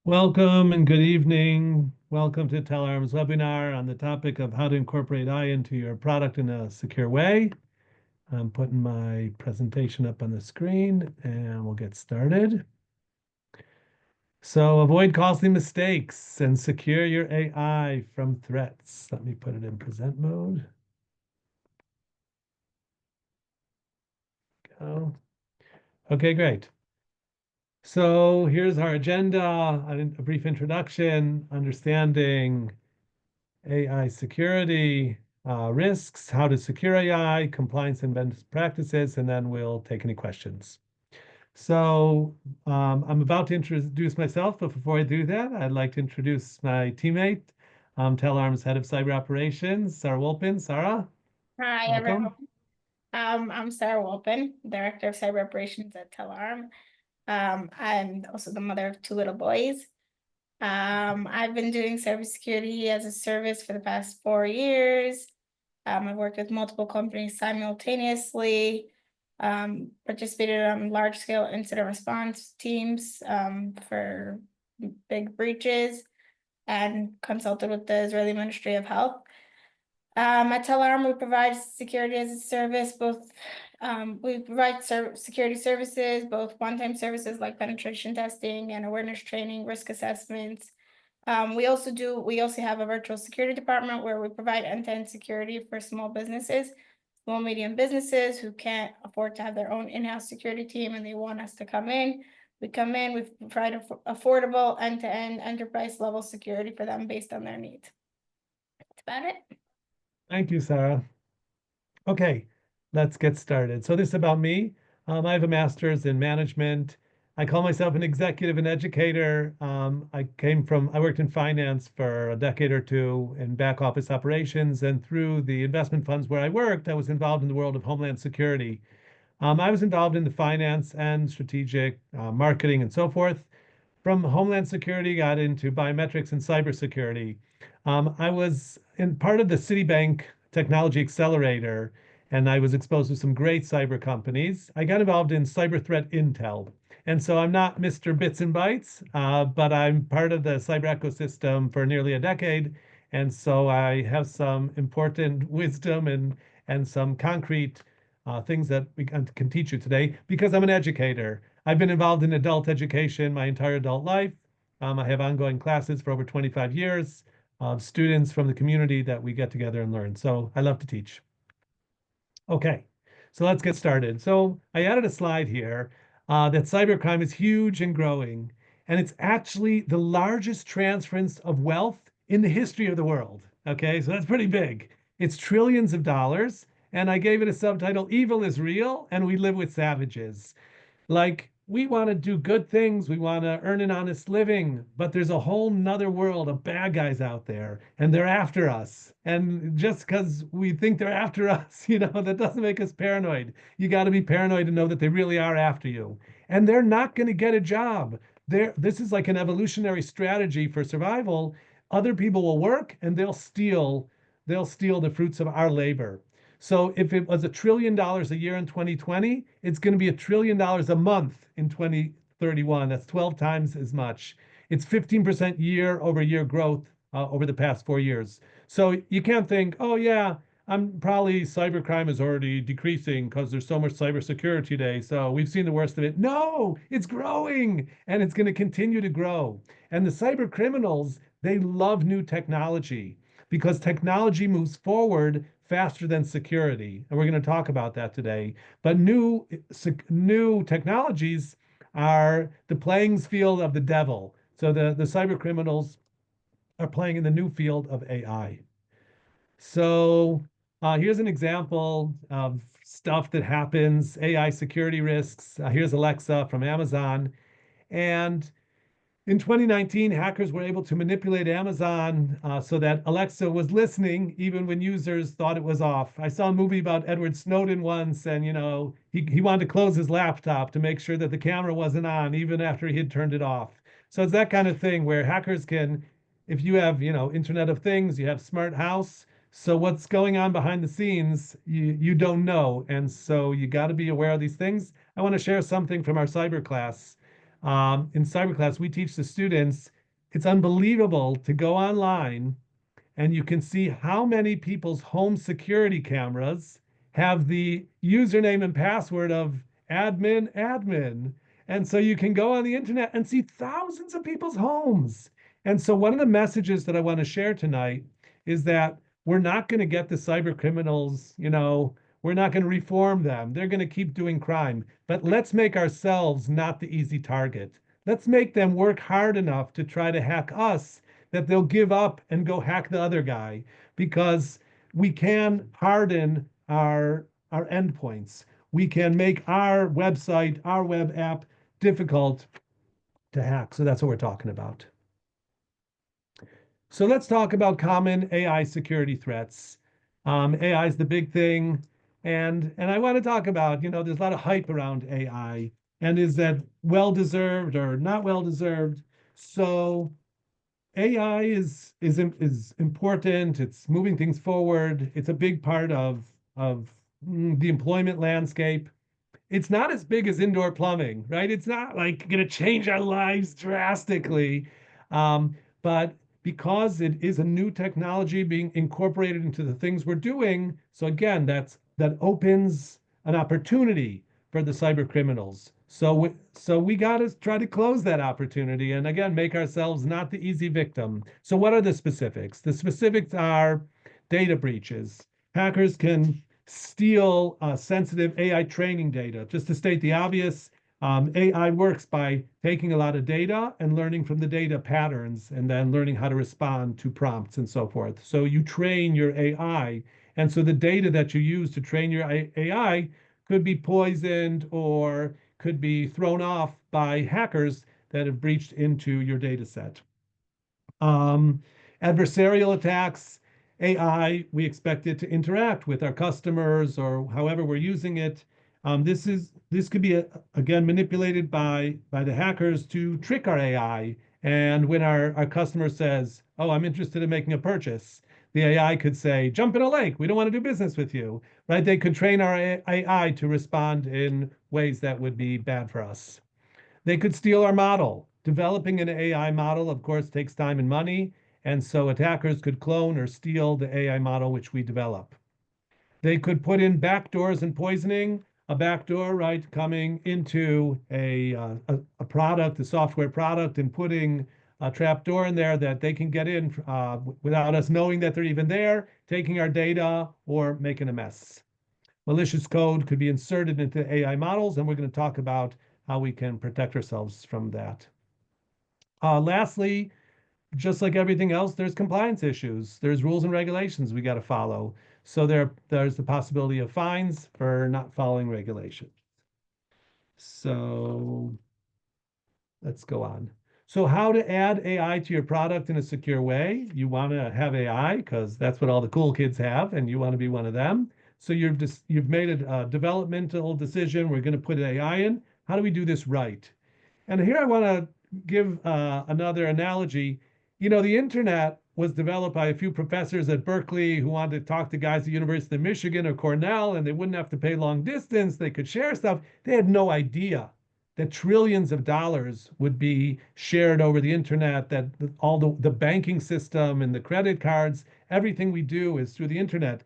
Welcome and good evening. Welcome to Telarm's webinar on the topic of how to incorporate AI into your product in a secure way. I'm putting my presentation up on the screen and we'll get started. So avoid costly mistakes and secure your AI from threats. Let me put it in present mode. Go. Okay, great. So here's our agenda, a brief introduction, understanding AI security, risks, how to secure AI, compliance and best practices, and then we'll take any questions. So I'm about to introduce myself, but before I do that, I'd like to introduce my teammate, Telarm's Head of Cyber Operations, Sarah Wolpin. Sarah, Hi, everyone. welcome. I'm Sarah Wolpin, Director of Cyber Operations at Telarm. I'm also the mother of two little boys. I've been doing cybersecurity as a service for the past 4 years. I've worked with multiple companies simultaneously, participated on large-scale incident response teams for big breaches, and consulted with the Israeli Ministry of Health. At Telarm, we provide security as a service, we provide security services, both one-time services like penetration testing and awareness training, risk assessments. We also have a virtual security department where we provide end-to-end security for small businesses, small, medium businesses who can't afford to have their own in-house security team and they want us to come in. We come in, we provide affordable end-to-end enterprise level security for them based on their needs. That's about it. Thank you, Sarah. Okay, let's get started. So this is about me. I have a master's in management. I call myself an executive and educator. I worked in finance for a decade or two in back office operations, and through the investment funds where I worked, I was involved in the world of Homeland Security. I was involved in the finance and strategic marketing and so forth. From Homeland Security, got into biometrics and cybersecurity. I was in part of the Citibank Technology Accelerator, and I was exposed to some great cyber companies. I got involved in cyber threat intel. And so I'm not Mr. Bits and Bytes, but I'm part of the cyber ecosystem for nearly a decade. And so I have some important wisdom and some concrete things that we can teach you today because I'm an educator. I've been involved in adult education my entire adult life. I have ongoing classes for over 25 years of students from the community that we get together and learn. So I love to teach. Okay, so let's get started. So I added a slide here that cybercrime is huge and growing, and it's actually the largest transference of wealth in the history of the world. Okay, so that's pretty big. It's trillions of dollars, and I gave it a subtitle, Evil is Real, and We Live with Savages. Like, we want to do good things, we want to earn an honest living, but there's a whole nother world of bad guys out there, and they're after us. And just because we think they're after us, that doesn't make us paranoid. You got to be paranoid to know that they really are after you. And they're not going to get a job. This is like an evolutionary strategy for survival. Other people will work and they'll steal the fruits of our labor. So if it was $1 trillion a year in 2020, it's going to be $1 trillion a month in 2031. That's 12 times as much. It's 15% year over year growth over the past 4 years. So you can't think, oh yeah, I'm probably cybercrime is already decreasing because there's so much cybersecurity today. So we've seen the worst of it. No, it's growing and it's going to continue to grow. And the cyber criminals, they love new technology because technology moves forward faster than security. And we're going to talk about that today. But new technologies are the playing field of the devil. So the cyber criminals are playing in the new field of AI. So here's an example of stuff that happens, AI security risks. Here's Alexa from Amazon. And in 2019, hackers were able to manipulate Amazon so that Alexa was listening even when users thought it was off. I saw a movie about Edward Snowden once, and he wanted to close his laptop to make sure that the camera wasn't on even after he had turned it off. So it's that kind of thing where hackers can, if you have Internet of Things, you have smart house. So what's going on behind the scenes, you don't know, and so you got to be aware of these things. I want to share something from our cyber class. In cyber class, we teach the students it's unbelievable to go online and you can see how many people's home security cameras have the username and password of admin, admin. And so you can go on the internet and see thousands of people's homes. And so one of the messages that I want to share tonight is that we're not going to get the cyber criminals, we're not going to reform them. They're going to keep doing crime. But let's make ourselves not the easy target. Let's make them work hard enough to try to hack us that they'll give up and go hack the other guy because we can harden our endpoints. We can make our website, our web app difficult to hack. So that's what we're talking about. So let's talk about common AI security threats. AI is the big thing. And I want to talk about, there's a lot of hype around AI. And is that well-deserved or not well-deserved? So AI is important. It's moving things forward. It's a big part of the employment landscape. It's not as big as indoor plumbing, right? It's not like going to change our lives drastically, but because it is a new technology being incorporated into the things we're doing, so again, that opens an opportunity for the cyber criminals. So we got to try to close that opportunity and again make ourselves not the easy victim. So what are the specifics? The specifics are data breaches. Hackers can steal sensitive AI training data. Just to state the obvious, AI works by taking a lot of data and learning from the data patterns and then learning how to respond to prompts and so forth. So you train your AI. And so the data that you use to train your AI could be poisoned or could be thrown off by hackers that have breached into your data set. Adversarial attacks, AI, we expect it to interact with our customers or however we're using it. This could be again manipulated by the hackers to trick our AI. And when our customer says, "Oh, I'm interested in making a purchase," the AI could say, "Jump in a lake. We don't want to do business with you." Right? They could train our AI to respond in ways that would be bad for us. They could steal our model. Developing an AI model, of course, takes time and money. And so attackers could clone or steal the AI model which we develop. They could put in backdoors and poisoning, a backdoor, right, coming into a product, a software product, and putting a trap door in there that they can get in without us knowing that they're even there, taking our data or making a mess. Malicious code could be inserted into AI models, and we're going to talk about how we can protect ourselves from that. Lastly, just like everything else, there's compliance issues. There's rules and regulations we got to follow. So there's the possibility of fines for not following regulations. So let's go on. So how to add AI to your product in a secure way? You want to have AI because that's what all the cool kids have, and you want to be one of them. So you've made a developmental decision. We're going to put AI in. How do we do this right? And here I want to give another analogy. The internet was developed by a few professors at Berkeley who wanted to talk to guys at University of Michigan or Cornell, and they wouldn't have to pay long distance. They could share stuff. They had no idea that trillions of dollars would be shared over the internet, that all the banking system and the credit cards, everything we do is through the internet.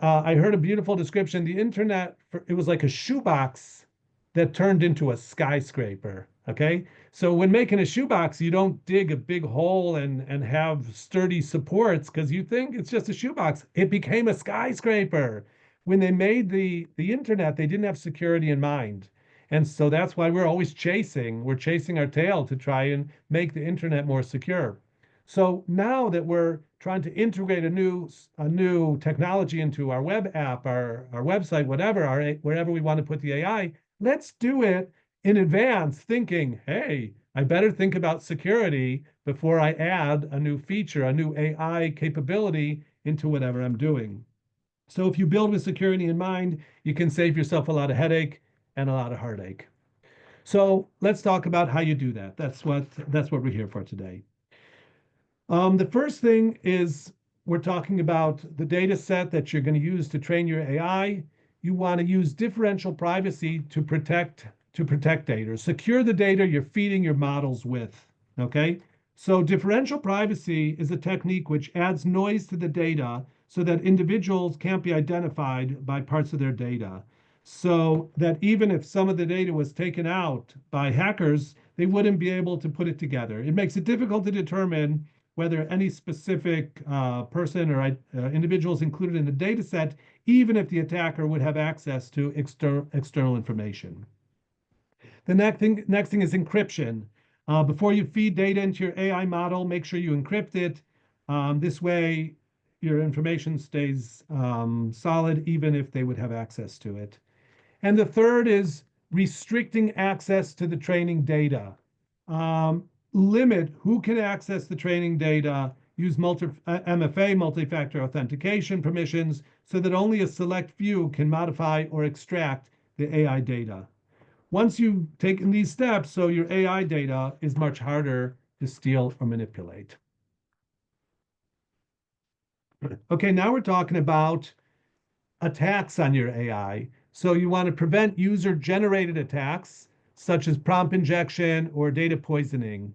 I heard a beautiful description. The internet, it was like a shoebox that turned into a skyscraper. Okay. So when making a shoebox, you don't dig a big hole and have sturdy supports because you think it's just a shoebox. It became a skyscraper. When they made the internet, they didn't have security in mind. And so that's why we're always we're chasing our tail to try and make the internet more secure. So now that we're trying to integrate a new technology into our web app, our website, wherever we want to put the AI, let's do it in advance, thinking, hey, I better think about security before I add a new feature, a new AI capability into whatever I'm doing. So if you build with security in mind, you can save yourself a lot of headache and a lot of heartache. So let's talk about how you do that. That's what we're here for today. The first thing is we're talking about the data set that you're going to use to train your AI. You want to use differential privacy to protect data. Secure the data you're feeding your models with. Okay. So differential privacy is a technique which adds noise to the data so that individuals can't be identified by parts of their data. So that even if some of the data was taken out by hackers, they wouldn't be able to put it together. It makes it difficult to determine whether any specific person or individuals included in the data set, even if the attacker would have access to external information. The next thing is encryption. Before you feed data into your AI model, make sure you encrypt it. This way, your information stays solid, even if they would have access to it. And the third is restricting access to the training data. Limit who can access the training data. Use MFA, multi-factor authentication permissions, so that only a select few can modify or extract the AI data. Once you've taken these steps, so your AI data is much harder to steal or manipulate. Okay, now we're talking about attacks on your AI. So you want to prevent user-generated attacks, such as prompt injection or data poisoning.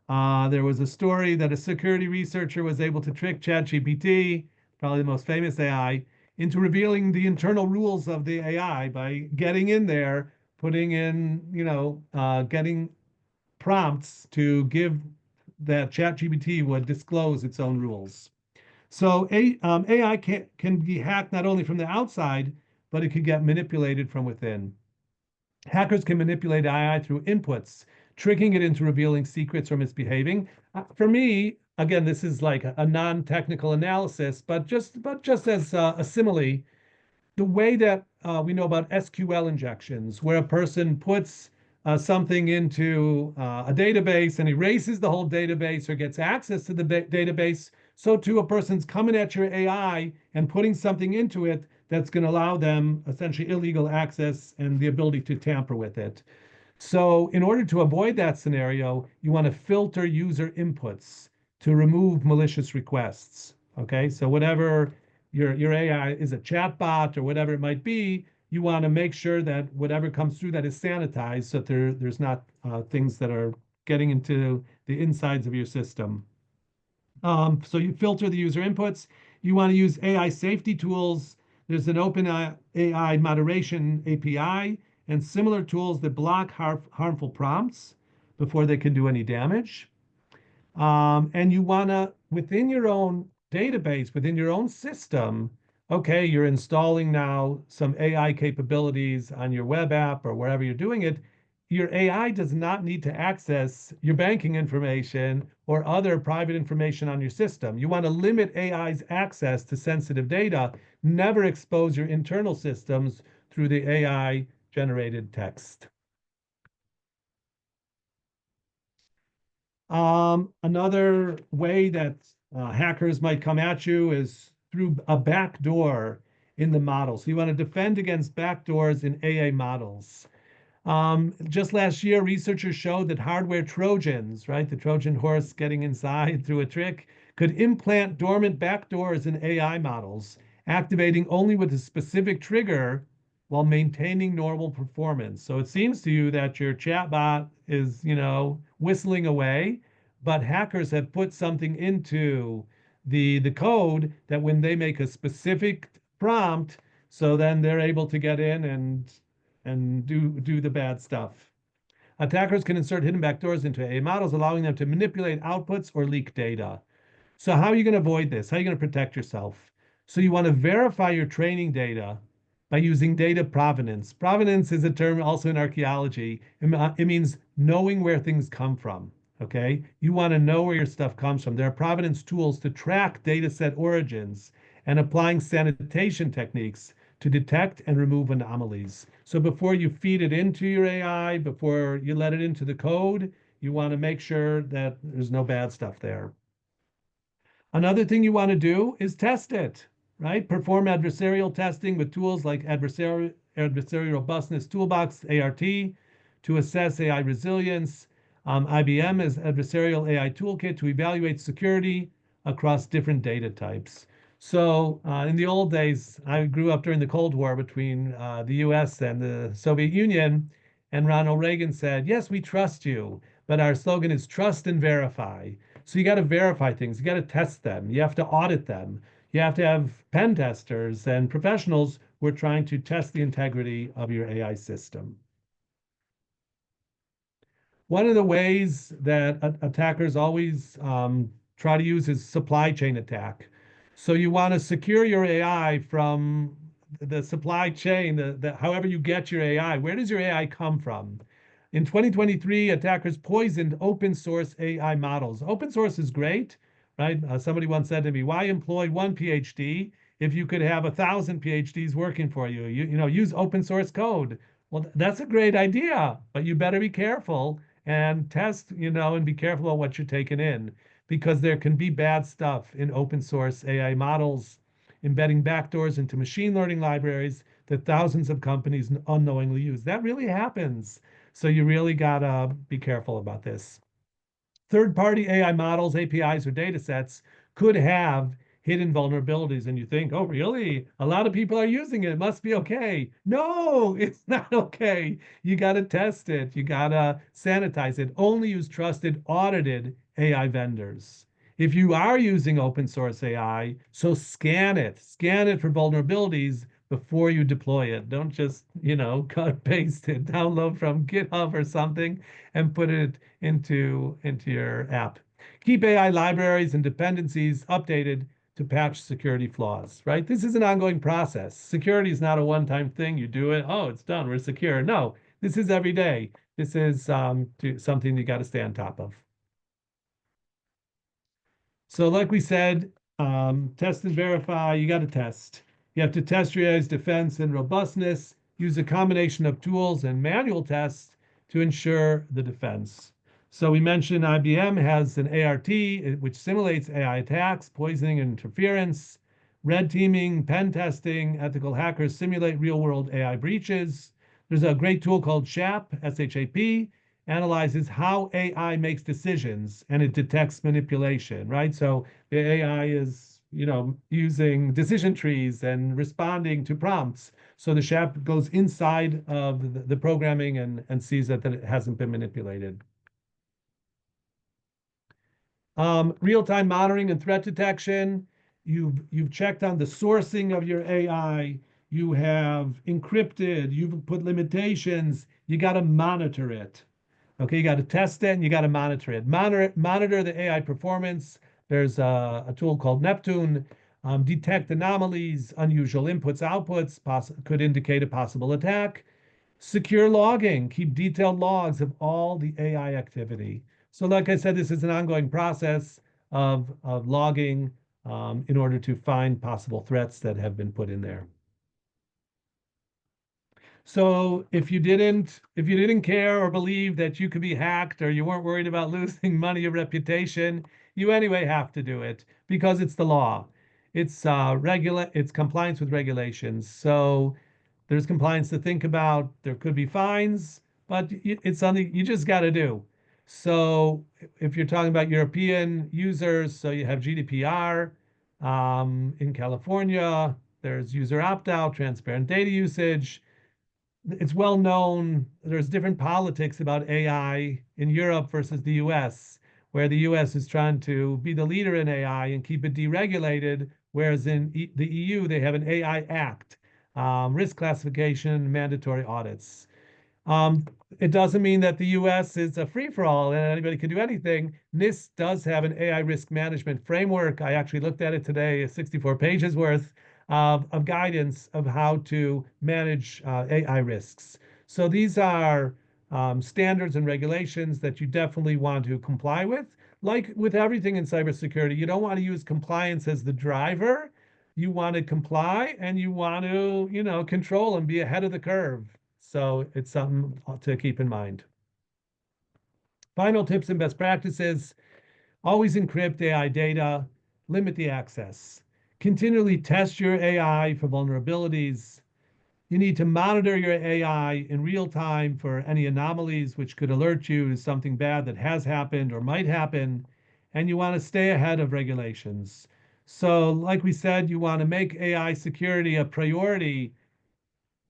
There was a story that a security researcher was able to trick ChatGPT, probably the most famous AI, into revealing the internal rules of the AI by getting in there, putting in, getting prompts to give that ChatGPT would disclose its own rules. So AI can be hacked not only from the outside, but it could get manipulated from within. Hackers can manipulate AI through inputs, tricking it into revealing secrets or misbehaving. For me, again, this is like a non-technical analysis, but just as a simile, the way that we know about SQL injections, where a person puts something into a database and erases the whole database or gets access to the database, so too a person's coming at your AI and putting something into it that's going to allow them essentially illegal access and the ability to tamper with it. So in order to avoid that scenario, you want to filter user inputs to remove malicious requests. Okay, so whatever your AI is a chatbot or whatever it might be, you want to make sure that whatever comes through that is sanitized so that there's not things that are getting into the insides of your system. So you filter the user inputs. You want to use AI safety tools. There's an open AI moderation API and similar tools that block harmful prompts before they can do any damage. And you want to, within your own database, within your own system, okay, you're installing now some AI capabilities on your web app or wherever you're doing it. Your AI does not need to access your banking information or other private information on your system. You want to limit AI's access to sensitive data, never expose your internal systems through the AI generated text. Another way that hackers might come at you is through a backdoor in the model. So you want to defend against backdoors in AA models. Just last year, researchers showed that hardware Trojans, right, the Trojan horse getting inside through a trick, could implant dormant backdoors in AI models, activating only with a specific trigger while maintaining normal performance. So it seems to you that your chatbot is, whistling away, but hackers have put something into the code that when they make a specific prompt, so then they're able to get in and do the bad stuff. Attackers can insert hidden backdoors into AI models, allowing them to manipulate outputs or leak data. So how are you going to avoid this? How are you going to protect yourself? So you want to verify your training data by using data provenance. Provenance is a term also in archaeology. It means knowing where things come from. Okay, you want to know where your stuff comes from. There are provenance tools to track data set origins and applying sanitation techniques to detect and remove anomalies. So before you feed it into your AI, before you let it into the code, you want to make sure that there's no bad stuff there. Another thing you want to do is test it, right? Perform adversarial testing with tools like Adversarial Robustness Toolbox, ART, to assess AI resilience. IBM is Adversarial AI Toolkit to evaluate security across different data types. So in the old days, I grew up during the Cold War between the US and the Soviet Union, and Ronald Reagan said, yes, we trust you, but our slogan is trust and verify. So you got to verify things, you got to test them, you have to audit them, you have to have pen testers and professionals who are trying to test the integrity of your AI system. One of the ways that attackers always try to use is supply chain attack. So you want to secure your AI from the supply chain, however you get your AI. Where does your AI come from? In 2023, attackers poisoned open source AI models. Open source is great, right? Somebody once said to me, "Why employ one PhD if you could have 1,000 PhDs working for you? Use open source code." Well, that's a great idea, but you better be careful and test, and be careful about what you're taking in, because there can be bad stuff in open source AI models, embedding backdoors into machine learning libraries that thousands of companies unknowingly use. That really happens. So you really gotta be careful about this. Third-party AI models, APIs, or data sets could have hidden vulnerabilities, and you think, oh, really? A lot of people are using it. It must be okay. No, it's not okay. You got to test it. You got to sanitize it. Only use trusted, audited AI vendors. If you are using open source AI, so scan it for vulnerabilities before you deploy it. Don't just, cut paste it, download from GitHub or something and put it into your app. Keep AI libraries and dependencies updated to patch security flaws, right? This is an ongoing process. Security is not a one-time thing. You do it, oh, it's done, we're secure. No, this is every day. This is something you got to stay on top of. So like we said, test and verify, you got to test. You have to test your AI's defense and robustness, use a combination of tools and manual tests to ensure the defense. So we mentioned IBM has an ART, which simulates AI attacks, poisoning, and interference. Red teaming, pen testing, ethical hackers simulate real-world AI breaches. There's a great tool called SHAP, S-H-A-P, analyzes how AI makes decisions and it detects manipulation, right? So the AI is, using decision trees and responding to prompts. So the SHAP goes inside of the programming and sees that it hasn't been manipulated. Real-time monitoring and threat detection. You've checked on the sourcing of your AI. You have encrypted. You've put limitations. You got to monitor it. Okay, you got to test it and you got to monitor it. Monitor the AI performance. There's a tool called Neptune. Detect anomalies, unusual inputs, outputs, could indicate a possible attack. Secure logging, keep detailed logs of all the AI activity. So like I said, this is an ongoing process of logging in order to find possible threats that have been put in there. So if you didn't care or believe that you could be hacked, or you weren't worried about losing money or reputation, you anyway have to do it because it's the law. It's compliance with regulations. So there's compliance to think about. There could be fines, but it's something you just got to do. So if you're talking about European users, so you have GDPR in California, there's user opt-out, transparent data usage. It's well known there's different politics about AI in Europe versus the US, where the US is trying to be the leader in AI and keep it deregulated, whereas in the EU, they have an AI Act, risk classification, mandatory audits. Um, it doesn't mean that the US is a free-for-all and anybody can do anything. NIST does have an AI risk management framework. I actually looked at it today, 64 pages worth of guidance of how to manage AI risks. So these are standards and regulations that you definitely want to comply with. Like with everything in cybersecurity, you don't want to use compliance as the driver. You want to comply and you want to, control and be ahead of the curve. So it's something to keep in mind. Final tips and best practices. Always encrypt AI data, limit the access. Continually test your AI for vulnerabilities. You need to monitor your AI in real time for any anomalies which could alert you to something bad that has happened or might happen. And you want to stay ahead of regulations. So like we said, you want to make AI security a priority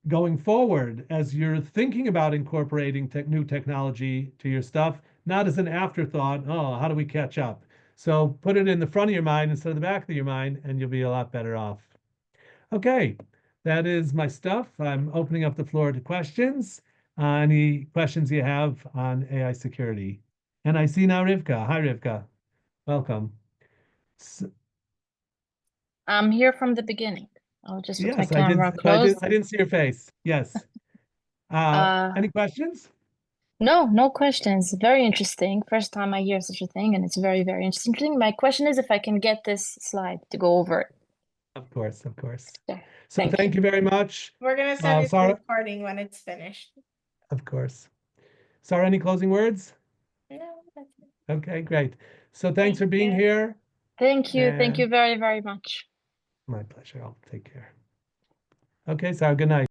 going forward as you're thinking about incorporating new technology to your stuff. not as an afterthought. Oh, how do we catch up? So put it in the front of your mind instead of the back of your mind, and you'll be a lot better off. Okay, that is my stuff. I'm opening up the floor to questions. Any questions you have on AI security? And I see now Rivka. Hi, Rivka. Welcome. I'm here from the beginning. I'll just put my Yes, I did. camera close. I didn't see your face. Yes. Any questions? No questions. Very interesting. First time I hear such a thing, and it's very, very interesting. My question is if I can get this slide to go over it. Of course, of course. Yeah, So thank you very much. We're gonna send you the Sarah, recording when it's finished. of course. Sarah, any closing words? No, that's it. Okay, great. So thanks Thank for being you. here. Thank you. Thank you And very, very much. my pleasure. I'll take care. Okay, Sarah, good night.